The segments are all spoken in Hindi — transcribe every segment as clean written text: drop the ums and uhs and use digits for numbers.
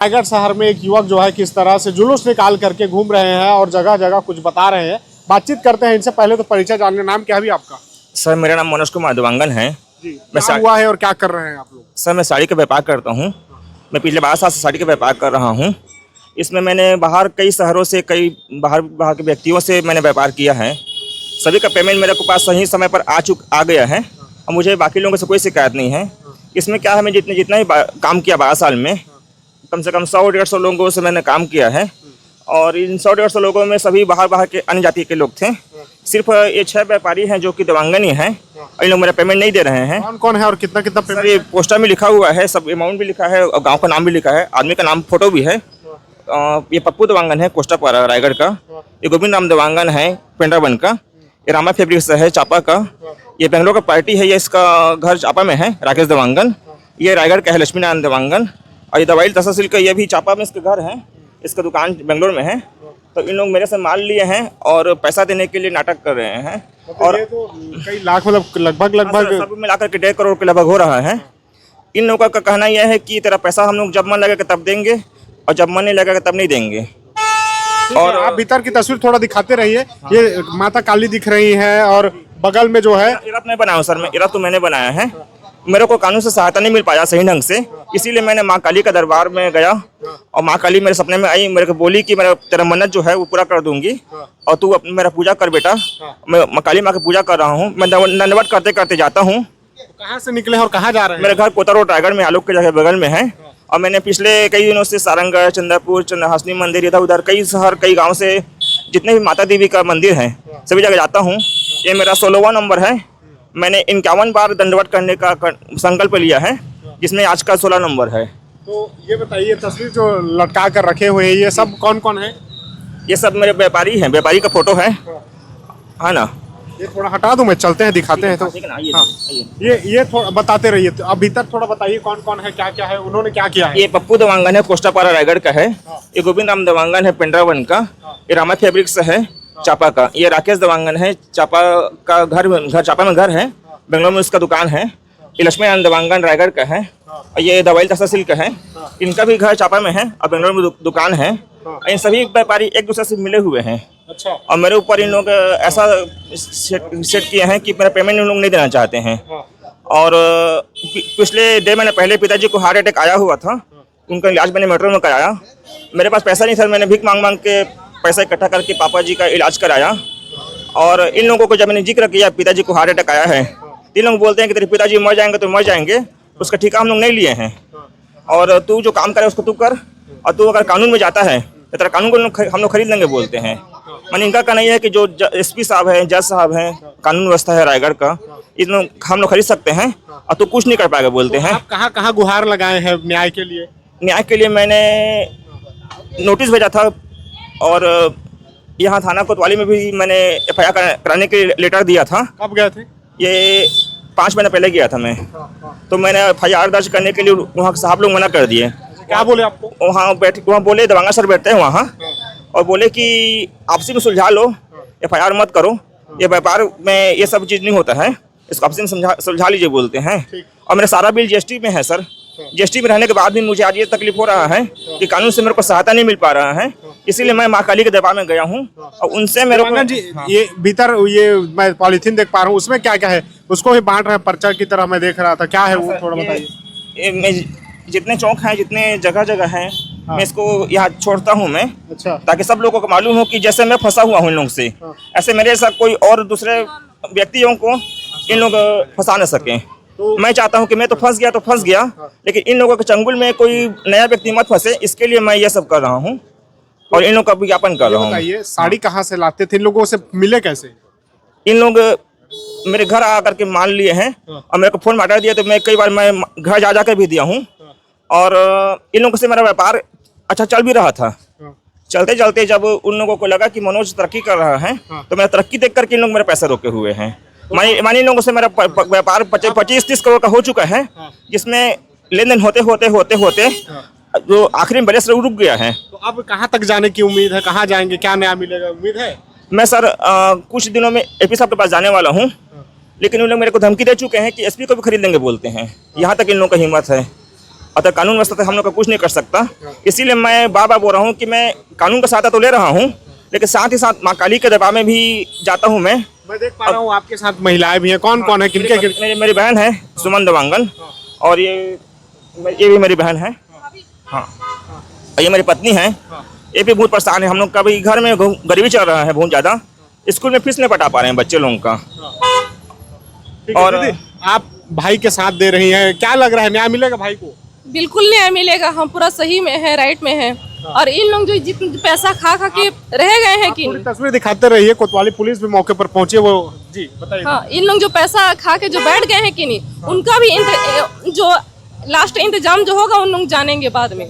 रायगढ़ शहर में एक युवक जो है किस तरह से जुलूस निकाल करके घूम रहे हैं और जगह जगह कुछ बता रहे हैं। बातचीत करते हैं इनसे। पहले तो परिचय जानने, नाम क्या है भी आपका? सर मेरा नाम मनोज कुमार देवांगन है। जी, क्या हुआ है और क्या कर रहे हैं आप लोग? सर मैं साड़ी का व्यापार करता हूँ। मैं पिछले 12 साल से साड़ी का व्यापार कर रहा हूँ। इसमें मैंने बाहर कई शहरों से कई बाहर के व्यक्तियों से मैंने व्यापार किया है। सभी का पेमेंट मेरे को पास सही समय पर आ गया है और मुझे बाकी लोगों से कोई शिकायत नहीं है। इसमें क्या है, मैं जितना ही काम किया 12 साल में, कम से कम 100-150 लोगों से मैंने काम किया है और इन 100-150 लोगों में सभी बाहर के अन्य जाति के लोग थे। सिर्फ ये 6 व्यापारी हैं जो कि देवांगन ही हैं और इन लोग मेरा पेमेंट नहीं दे रहे हैं। कौन कौन है और कितना कितना सर ये पोस्टर में लिखा हुआ है, सब अमाउंट भी लिखा है और गांव का नाम भी लिखा है, आदमी का नाम फोटो भी है। ये पप्पू देवांगन है कोस्टा पारा रायगढ़ का। ये गोविंद राम देवांगन है पेंड्रावन का। ये रामा फैब्रिक्स है चापा का। ये बेंगलोर का पार्टी है, ये इसका घर चापा में है, राकेश देवांगन। ये रायगढ़ का है लक्ष्मी नारायण देवांगन। और ये दवाई तहसील का, ये भी चापा में इसका घर है, इसका दुकान बेंगलोर में है। तो इन लोग मेरे से माल लिए हैं और पैसा देने के लिए नाटक कर रहे हैं। और ये तो कई लाख, मतलब लगभग सब मिलाकर के 1.5 करोड़ के लगभग हो रहा है। इन लोगों का कहना यह है कि तेरा पैसा हम लोग जब मन लगेगा तब देंगे और जब मन नहीं लगेगा तब नहीं देंगे। और आप भीतर की तस्वीर थोड़ा दिखाते रहिए। ये माता काली दिख रही है और बगल में जो है इरत मैं बनाया हूँ सर, मैं इरत तो मैंने बनाया है। मेरे को कानून से सहायता नहीं मिल पाया सही ढंग से, इसीलिए मैंने माँ काली का दरबार में गया और माँ काली मेरे सपने में आई। मेरे को बोली कि मेरा तेरा मन्नत जो है वो पूरा कर दूंगी और तू मेरा पूजा कर बेटा। मैं माँ काली माँ की पूजा कर रहा हूँ। मैं दंडवत करते करते जाता हूँ। कहाँ से निकले और कहाँ जा रहे हैं? मेरा घर कोता रोड रायगढ़ में आलोक के जगह बगल में है। और मैंने पिछले कई दिनों से सारंगगढ़, चंद्रपुर, चंद्रहासनी मंदिर, इधर उधर कई शहर कई गांव से जितने भी माता देवी का मंदिर है सभी जगह जाता हूं। ये मेरा 16वां नंबर है। मैंने 51 बार दंडवत करने का संकल्प लिया है, जिसमें आज का 16 नंबर है। तो ये बताइए, तस्वीर जो लटका कर रखे हुए हैं ये सब कौन कौन है? ये सब मेरे व्यापारी हैं, व्यापारी का फोटो है ना। ये थोड़ा हटा दूं, मैं चलते हैं दिखाते हैं। तो ठीक है ना, आइए, हाँ, आइए। ये थोड़ा बताते रहिए। तो अब भीतर थोड़ा बताइए कौन कौन है, क्या क्या है, उन्होंने क्या किया है? ये पप्पू देवांगन है कोस्टा पारा रायगढ़ का है। ये गोविंद राम देवांगन है पेंड्रावन का। ये रामा फैब्रिक्स है चापा का। ये राकेश देवांगन है, चापा का घर चापा में घर है, बेंगलोर में उसका दुकान है। ये लक्ष्मी नारायण देवांगन रायगढ़ का है और ये दवाई तहसील का है, इनका भी घर चापा में है और बेंगलोर में दुकान है। इन सभी व्यापारी एक दूसरे से मिले हुए हैं। अच्छा। और मेरे ऊपर इन लोग ऐसा सेट किए हैं कि मेरा पेमेंट इन लोग नहीं देना चाहते हैं। और पिछले 1.5 महीने पहले पिताजी को हार्ट अटैक आया हुआ था, उनका इलाज मैंने मेट्रो में कराया। मेरे पास पैसा नहीं था, मैंने भीख मांग के पैसा इकट्ठा करके पापा जी का इलाज कराया। और इन लोगों को जब मैंने जिक्र किया पिताजी को हार्ट अटैक आया है, तीन लोग बोलते हैं कि तेरे पिताजी मर जाएंगे तो मर जाएंगे, उसका ठेका हम लोग नहीं लिए हैं और तू जो काम करे उसको तू कर, और तू अगर कानून में जाता है तो तेरा कानून को हम लोग खरीद लेंगे बोलते हैं। मैंने इनका कहना यह है कि जो SP साहब हैं, जज साहब हैं, कानून व्यवस्था है रायगढ़ का, इन हम लोग खरीद सकते हैं और तू कुछ नहीं कर पाएगा बोलते हैं। आप कहाँ कहाँ गुहार लगाए हैं न्याय के लिए? न्याय के लिए मैंने नोटिस भेजा था और यहाँ थाना कोतवाली में भी मैंने FIR कराने के लेटर दिया था। कब गए थे? ये 5 महीने पहले गया था मैं। तो मैंने FIR दर्ज करने के लिए वहाँ साहब लोग मना कर दिए। क्या बोले आपको? वहाँ बोले देवांगन सर बैठते हैं वहाँ और बोले कि आपसी में सुलझा लो, FIR मत करो, ये व्यापार में ये सब चीज़ नहीं होता है, इसको आपसी में सुलझा लीजिए बोलते हैं। और मेरा सारा बिल GST में है सर। GST में रहने के बाद भी मुझे आज ये तकलीफ हो रहा है कि कानून से मेरे को सहायता नहीं मिल पा रहा है, इसीलिए मैं माँ काली के दरबार में गया हूँ और उनसे मेरे को जी ये भीतर ये मैं पॉलिथीन देख पा रहा हूँ, उसमें क्या क्या है? उसको भी बांट रहे हैं पर्चा की तरह, मैं देख रहा था। क्या है वो थोड़ा बताइए। जितने चौक हैं, जितने जगह जगह हैं, मैं इसको यहाँ छोड़ता हूँ मैं। अच्छा। ताकि सब लोगों को मालूम हो कि जैसे मैं फंसा हुआ हूँ इन लोगों से, ऐसे मेरे साथ कोई और दूसरे व्यक्तियों को इन लोग फंसा न सकें। तो मैं चाहता हूँ कि मैं तो फंस गया तो फंस गया, लेकिन इन लोगों के चंगुल में कोई नया व्यक्ति मत फंसे, इसके लिए मैं ये सब कर रहा हूँ और इन लोगों का विज्ञापन कर रहा हूँ। बताइए, साड़ी कहाँ से लाते थे? इन लोगों से मिले कैसे? इन लोग मेरे घर आकर के मान लिए हैं और मेरे को फ़ोन मार दिया, तो मैं कई बार मैं घर जा कर भी दिया हूँ। और इन लोगों से मेरा व्यापार अच्छा चल भी रहा था। चलते चलते जब उन लोगों को लगा कि मनोज तरक्की कर रहा है, तो मेरा तरक्की देख करके इन लोग मेरे पैसे रोके हुए हैं। मानी इन लोगों से मेरा व्यापार 25-30 करोड़ का हो चुका है, जिसमें लेन देन होते होते होते होते जो आखिरी में बड़े से रुक गया है। तो अब कहाँ तक जाने की उम्मीद है? कहाँ जाएंगे? क्या नया मिलेगा, उम्मीद है? मैं सर कुछ दिनों में AP साहब के पास जाने वाला हूँ, लेकिन उन लोग मेरे को धमकी दे चुके हैं कि SP को भी खरीद लेंगे बोलते हैं। यहाँ तक इन लोगों का हिम्मत है। अतः कानून व्यवस्था से हम लोग का कुछ नहीं कर सकता। इसीलिए मैं बार बार बोल रहा हूँ कि मैं कानून का सहायता तो ले रहा हूँ, लेकिन साथ ही साथ माँ काली के दरबार में भी जाता हूँ मैं देख पा रहा हूँ आपके साथ महिलाएं भी हैं। कौन कौन है, किनके? मेरी बहन है सुमन देवांगन, और ये भी मेरी बहन है। हाँ, ये मेरी पत्नी है। ये भी बहुत परेशान है। हम लोग का भी घर में गरीबी चल रहा है बहुत ज़्यादा। स्कूल में फीस नहीं पटा पा रहे हैं बच्चे लोगों का। और आप भाई के साथ दे रही हैं, क्या लग रहा है न्याय मिलेगा भाई को? बिल्कुल न्याय मिलेगा, हम पूरा सही में है, राइट में है। और इन लोग जो जितने पैसा खा खा के रह गए हैं कि थोड़ी तस्वीर दिखाते रहिए। कोतवाली पुलिस भी मौके पर पहुंची, वो जी बताइए। हाँ, इन लोग जो पैसा खा के जो बैठ गए हैं कि नहीं, उनका भी जो लास्ट इंतजाम जो होगा उन लोग जानेंगे बाद में।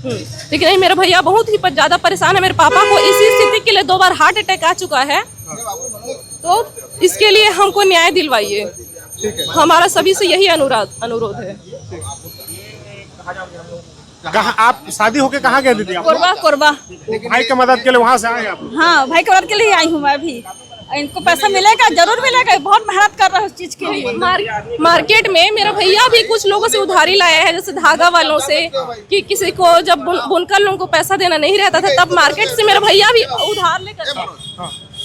लेकिन नहीं, मेरा भैया बहुत ही ज्यादा परेशान है। मेरे पापा को इसी स्थिति के लिए 2 बार हार्ट अटैक आ चुका है, तो इसके लिए हमको न्याय दिलवाइए। हमारा सभी से यही अनुरोध है। कहाँ आप शादी होके कहाँ गए दीदी? कोरबा भाई की मदद के लिए वहाँ से आए आप? हाँ, भाई की मदद के लिए आई हूँ मैं भी। इनको पैसा मिलेगा, जरूर मिलेगा, बहुत मेहनत कर रहे हैं उस चीज के लिए। मार्केट में मेरा भैया भी कुछ लोगों से उधारी लाया है, जैसे धागा वालों से, कि किसी को जब बुनकर लोगों को पैसा देना नहीं रहता था, तब मार्केट से मेरा भैया भी उधार लेकर।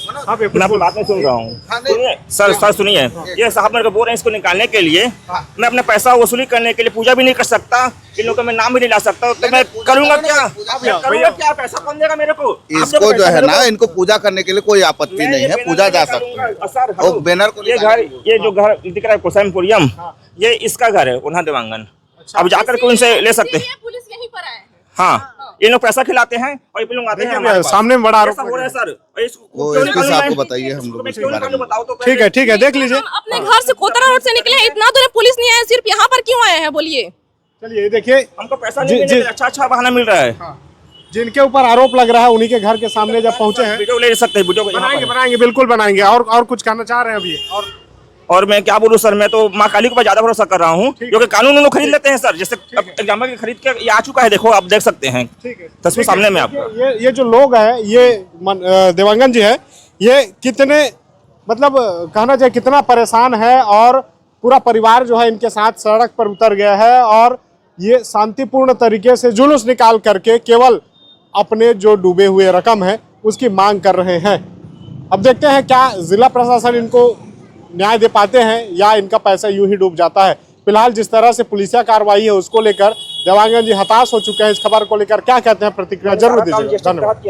मैं आपकी बात नहीं सुन रहा हूँ। सर सुनिए, ये साहब मेरे को बोल रहे हैं इसको निकालने के लिए। मैं अपना पैसा वसूली करने के लिए पूजा भी नहीं कर सकता, इन लोगों का मैं नाम भी नहीं ला सकता, तो मैं करूँगा क्या? पैसा कौन देगा मेरे को? इसको जो है ना, इनको पूजा करने के लिए कोई आपत्ति नहीं है, पूजा जा सकता है। और बैनर को ये जो घर दिख रहा है कोसमपुरियम, ये इसका घर है उन्हा देवांगन। अब जाकर के उनसे ले सकते हैं। पुलिस यहीं पर आए। हाँ, ये लोग पैसा खिलाते हैं और ये लोग आते हैं सामने में बड़ा आरोप हो रहा है सर। वो इसके साथ को बताइए, हम लोग इसके बारे में बताओ तो। ठीक है, देख लीजिए। हम अपने घर से कोतरा रोड से निकले हैं, इतना दूर पुलिस नहीं आया, सिर्फ यहाँ पर क्यों आए हैं बोलिए? चलिए देखिए, हमको पैसा नहीं मिल रहा, अच्छा बहाना मिल रहा है। जिनके ऊपर आरोप लग रहा है उन्हीं के घर के सामने जब पहुंचे हैं, वीडियो ले सकते हैं, वीडियो बनाएंगे बिल्कुल बनाएंगे। और कुछ कहना चाह रहे हैं अभी? और मैं क्या बोलूं सर, मैं तो माँ काली के ऊपर ज्यादा भरोसा कर रहा हूँ, क्योंकि कानून लोग खरीद लेते हैं सर। जैसे एग्जाम्पल के खरीद के ये आ चुका है, देखो आप देख सकते हैं तस्वीर सामने में आपका। ये जो लोग हैं, ये देवांगन जी है, ये कितने मतलब कहना चाहिए कितना परेशान है, और पूरा परिवार जो है इनके साथ सड़क पर उतर गया है, और ये शांतिपूर्ण तरीके से जुलूस निकाल करके केवल अपने जो डूबे हुए रकम है उसकी मांग कर रहे हैं। अब देखते हैं क्या जिला प्रशासन इनको न्याय दे पाते हैं या इनका पैसा यूं ही डूब जाता है। फिलहाल जिस तरह से पुलिसिया कार्रवाई है उसको लेकर देवांगन जी हताश हो चुके हैं। इस खबर को लेकर क्या कहते हैं, प्रतिक्रिया जरूर दीजिएगा। धन्यवाद।